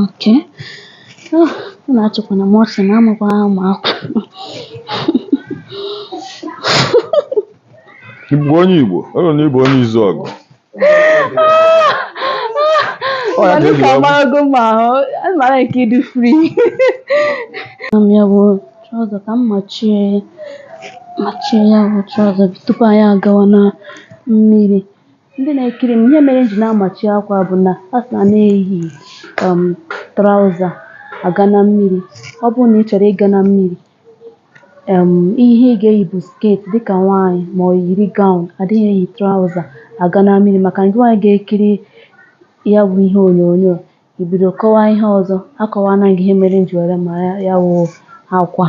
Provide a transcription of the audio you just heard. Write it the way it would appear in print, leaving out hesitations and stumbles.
Okay. Unu achịkwana m ọchị na amụkwana m akwa. Ị bụ onye Igbo? Ọ bụ na ị bụ onye Izuọgụ. Dịka amarago m ahụ, mara nke ịdị free. Ya bụ trọza ka m machie ya bụ trọza tupu anyị agawa na mmiri. Ndị na-ekiri m, ihe mere m ji na-amachi akwa bụ na a sị na na-eyi trọza aga na mmiri. Ọ bụrụ na ị chọrọ ịga na mmiri, ihe ị ga-eyi bụ sket dịka nwaanyị ma ọ yiri gawn, adịghị eyi trọza aga na mmiri maka ndị nwaanyị ga-ekiri ya bụ ihe onyonyo ibido kọwaa ihe ọzọ. Akọwana gị ihe mere m ji were ma ya wụ akwa.